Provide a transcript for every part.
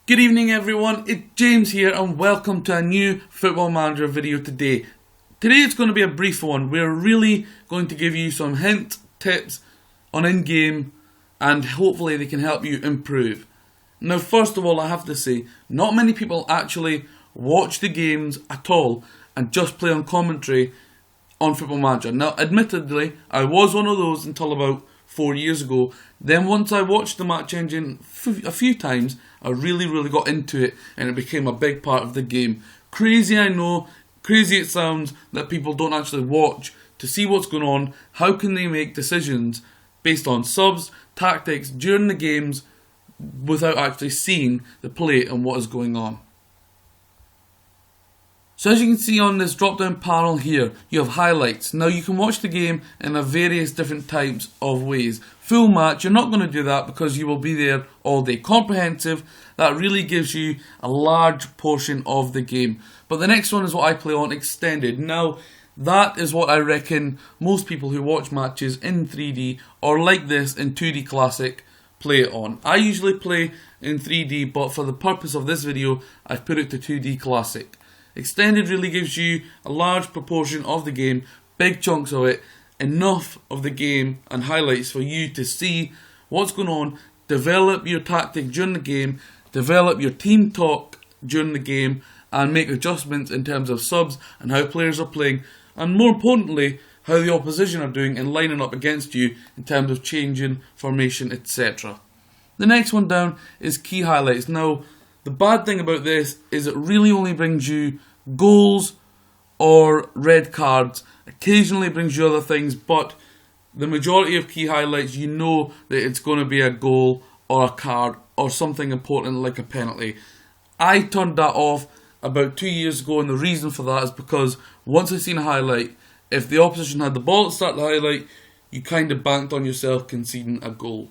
Good evening everyone, it's James here and welcome to a new Football Manager video today. Today it's going to be a brief one. We're really going to give you some hint tips on in-game and hopefully they can help you improve. Now first of all I have to say, not many people actually watch the games at all and just play on commentary on Football Manager. Now admittedly I was one of those until about 4 years ago. Then once I watched the Match Engine a few times, I really got into it and it became a big part of the game. Crazy I know, crazy it sounds that people don't actually watch to see what's going on. How can they make decisions based on subs, tactics during the games without actually seeing the play and what is going on? So as you can see on this drop down panel here, you have highlights. Now you can watch the game in a various different types of ways. Full match, you're not going to do that because you will be there all day. Comprehensive, that really gives you a large portion of the game. But the next one is what I play on, extended. Now that is what I reckon most people who watch matches in 3D or like this in 2D Classic play it on. I usually play in 3D, but for the purpose of this video I've put it to 2D Classic. Extended really gives you a large proportion of the game, big chunks of it, enough of the game and highlights for you to see what's going on, develop your tactic during the game, develop your team talk during the game, and make adjustments in terms of subs and how players are playing, and more importantly, how the opposition are doing and lining up against you in terms of changing formation, etc. The next one down is key highlights. Now, the bad thing about this is it really only brings you goals or red cards. Occasionally brings you other things, but the majority of key highlights, you know that it's going to be a goal or a card or something important like a penalty. I turned that off about 2 years ago, and the reason for that is because once I seen a highlight, if the opposition had the ball at the start of the highlight, you kind of banked on yourself conceding a goal.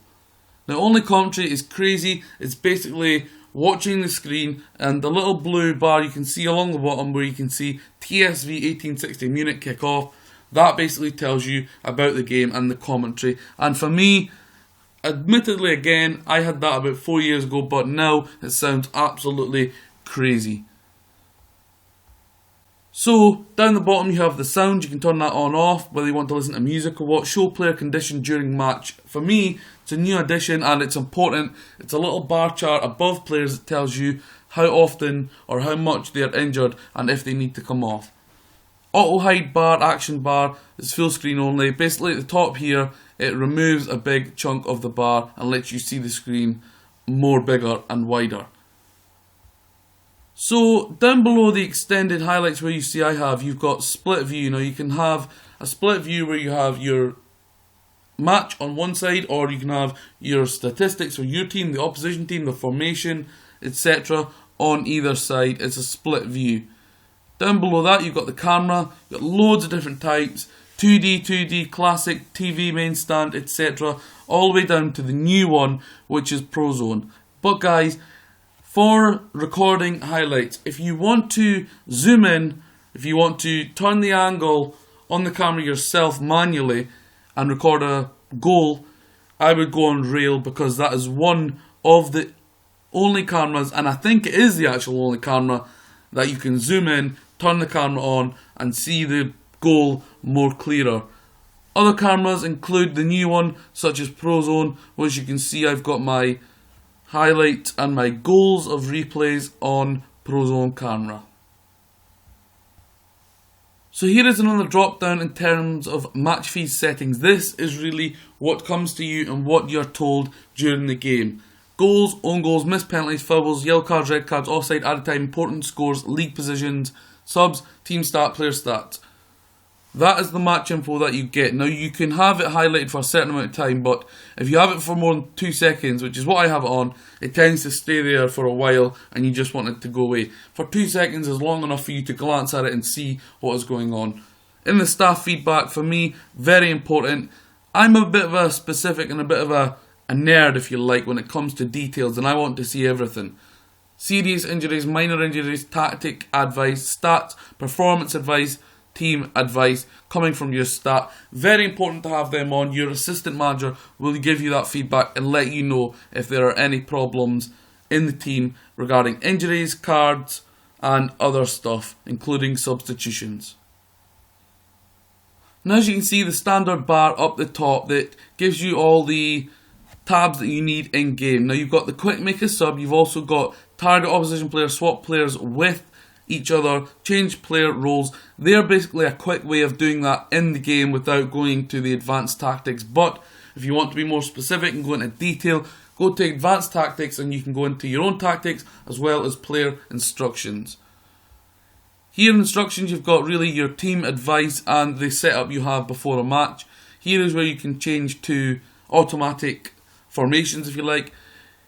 Now only commentary is crazy. It's basically watching the screen and the little blue bar you can see along the bottom where you can see TSV 1860 Munich kickoff. That basically tells you about the game and the commentary. And for me, admittedly again, I had that about 4 years ago, but now it sounds absolutely crazy. So, down the bottom you have the sound, you can turn that on off, whether you want to listen to music or what. Show player condition during match. For me, it's a new addition and it's important. It's a little bar chart above players that tells you how often or how much they are injured and if they need to come off. Auto hide bar, action bar, is full screen only. Basically at the top here, it removes a big chunk of the bar and lets you see the screen more bigger and wider. So down below the extended highlights where you see you've got split view. Now you can have a split view where you have your match on one side, or you can have your statistics for your team, the opposition team, the formation, etc. on either side. It's a split view. Down below that you've got the camera, you've got loads of different types, 2D, Classic, TV, main stand, etc. all the way down to the new one, which is ProZone. But guys, for recording highlights, if you want to zoom in, if you want to turn the angle on the camera yourself manually and record a goal, I would go on Rail because that is one of the only cameras, and I think it is the actual only camera, that you can zoom in, turn the camera on and see the goal more clearer. Other cameras include the new one such as ProZone, which you can see I've got my highlights and my goals of replays on ProZone camera. So here is another drop down in terms of match feed settings. This is really what comes to you and what you're told during the game. Goals, own goals, missed penalties, fouls, yellow cards, red cards, offside, added time, important scores, league positions, subs, team stat, player stats. That is the match info that you get. Now you can have it highlighted for a certain amount of time, but if you have it for more than 2 seconds, which is what I have it on, it tends to stay there for a while and you just want it to go away. For 2 seconds is long enough for you to glance at it and see what is going on. In the staff feedback, for me, very important. I'm a bit of a specific and a bit of a nerd, if you like, when it comes to details, and I want to see everything. Serious injuries, minor injuries, tactic advice, stats, performance advice, team advice coming from your stat. Very important to have them on. Your assistant manager will give you that feedback and let you know if there are any problems in the team regarding injuries, cards, and other stuff, including substitutions. Now, as you can see, the standard bar up the top that gives you all the tabs that you need in game. Now, you've got the quick make a sub, you've also got target opposition players, swap players with each other, change player roles. They're basically a quick way of doing that in the game without going to the advanced tactics. But if you want to be more specific and go into detail, go to advanced tactics and you can go into your own tactics as well as player instructions. Here in instructions, you've got really your team advice and the setup you have before a match. Here is where you can change to automatic formations if you like.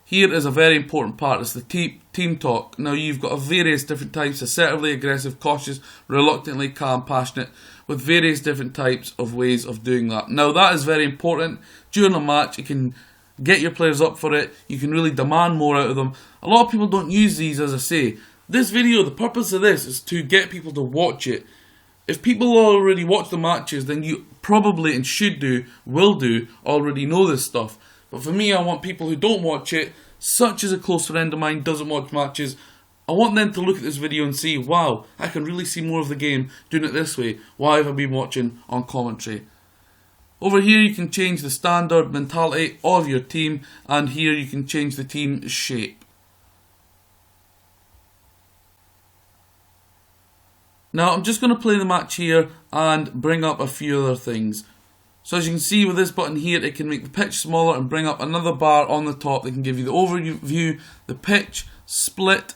Here is a very important part, it's the team talk. Now, you've got various different types: assertively, aggressive, cautious, reluctantly, calm, passionate, with various different types of ways of doing that. Now, that is very important. During a match, you can get your players up for it, you can really demand more out of them. A lot of people don't use these, as I say. This video, the purpose of this is to get people to watch it. If people already watch the matches, then you probably, and will do, already know this stuff. But for me, I want people who don't watch it, such as a close friend of mine doesn't watch matches, I want them to look at this video and see, wow, I can really see more of the game doing it this way. Why have I been watching on commentary? Over here you can change the standard mentality of your team, and here you can change the team shape. Now, I'm just going to play the match here and bring up a few other things. So as you can see with this button here, it can make the pitch smaller and bring up another bar on the top that can give you the overview, the pitch, split,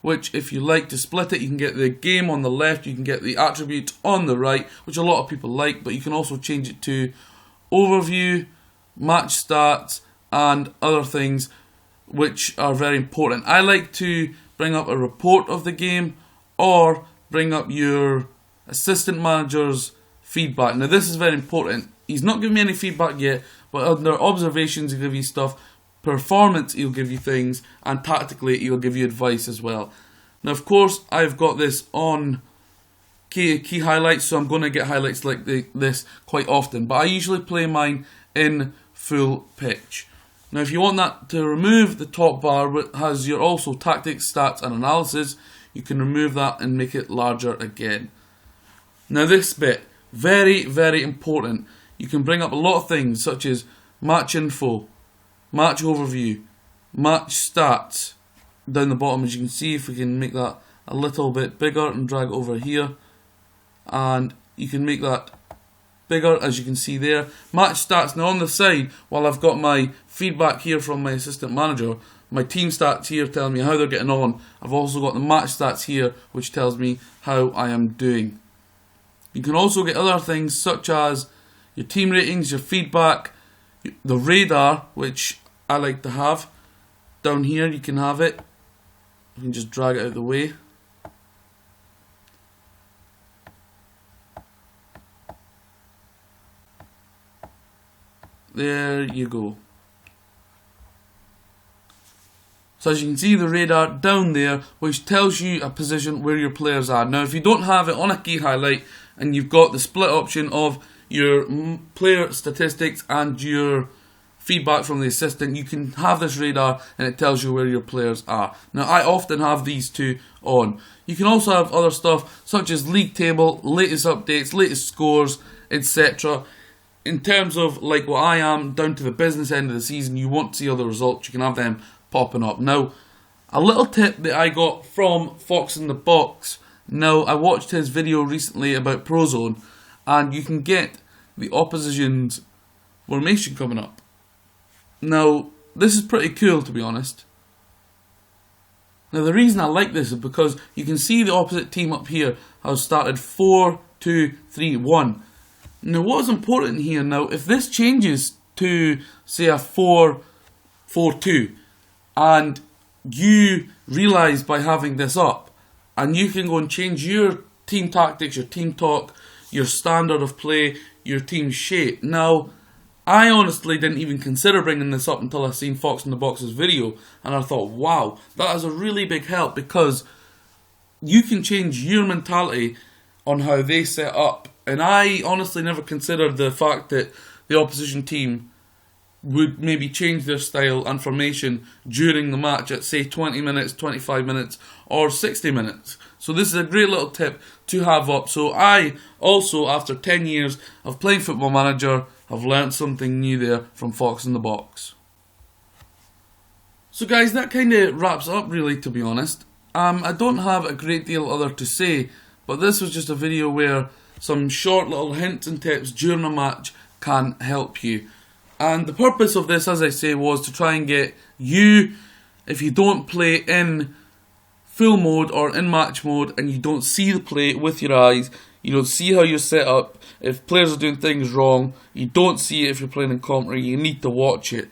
which if you like to split it, you can get the game on the left, you can get the attributes on the right, which a lot of people like, but you can also change it to overview, match stats, and other things which are very important. I like to bring up a report of the game or bring up your assistant manager's feedback. Now, this is very important. He's not giving me any feedback yet, but under observations he'll give you stuff, performance he'll give you things, and tactically he'll give you advice as well. Now, of course, I've got this on key highlights, so I'm going to get highlights like this quite often, but I usually play mine in full pitch. Now, if you want that to remove the top bar, which has your also tactics, stats, and analysis, you can remove that and make it larger again. Now, this bit, very, very important. You can bring up a lot of things such as match info, match overview, match stats down the bottom. As you can see, if we can make that a little bit bigger and drag it over here, and you can make that bigger, as you can see there. Match stats. Now, on the side, while I've got my feedback here from my assistant manager, my team stats here telling me how they're getting on, I've also got the match stats here which tells me how I am doing. You can also get other things such as your team ratings, your feedback, the radar, which I like to have. Down here you can have it. You can just drag it out of the way. There you go. So as you can see, the radar down there, which tells you a position where your players are. Now, if you don't have it on a key highlight and you've got the split option of your player statistics and your feedback from the assistant, you can have this radar and it tells you where your players are. Now, I often have these two on. You can also have other stuff such as league table, latest updates, latest scores, etc. In terms of like what I am, down to the business end of the season, you want to see other results, you can have them popping up. Now, a little tip that I got from Fox in the Box. Now, I watched his video recently about Prozone, and you can get the opposition's formation coming up. Now, this is pretty cool, to be honest. Now, the reason I like this is because you can see the opposite team up here has started 4-2-3-1. Now, what is important here now, if this changes to, say, a 4-4-2, and you realise by having this up, and you can go and change your team tactics, your team talk, your standard of play, your team shape. Now, I honestly didn't even consider bringing this up until I seen Fox in the Box's video, and I thought, wow, that is a really big help, because you can change your mentality on how they set up. And I honestly never considered the fact that the opposition team would maybe change their style and formation during the match at say 20 minutes, 25 minutes or 60 minutes. So this is a great little tip to have up. So I also, after 10 years of playing Football Manager, have learnt something new there from Fox in the Box. So guys, that kind of wraps up really, to be honest. I don't have a great deal other to say, but this was just a video where some short little hints and tips during a match can help you. And the purpose of this, as I say, was to try and get you, if you don't play in full mode or in match mode and you don't see the play with your eyes, you don't see how you're set up, if players are doing things wrong, you don't see it if you're playing in commentary, you need to watch it.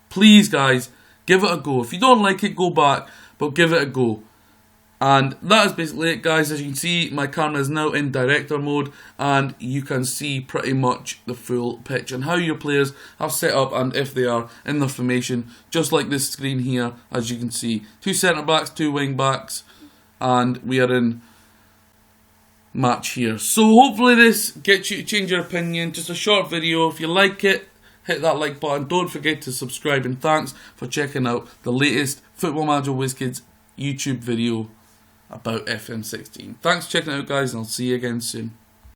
Please guys, give it a go. If you don't like it, go back, but give it a go. And that is basically it guys. As you can see, my camera is now in director mode and you can see pretty much the full pitch and how your players have set up and if they are in their formation, just like this screen here. As you can see, 2 centre backs, 2 wing backs, and we are in match here. So hopefully this gets you to change your opinion. Just a short video. If you like it, hit that like button. Don't forget to subscribe, and thanks for checking out the latest Football Manager WizKids YouTube video about FM16. Thanks for checking it out guys, and I'll see you again soon.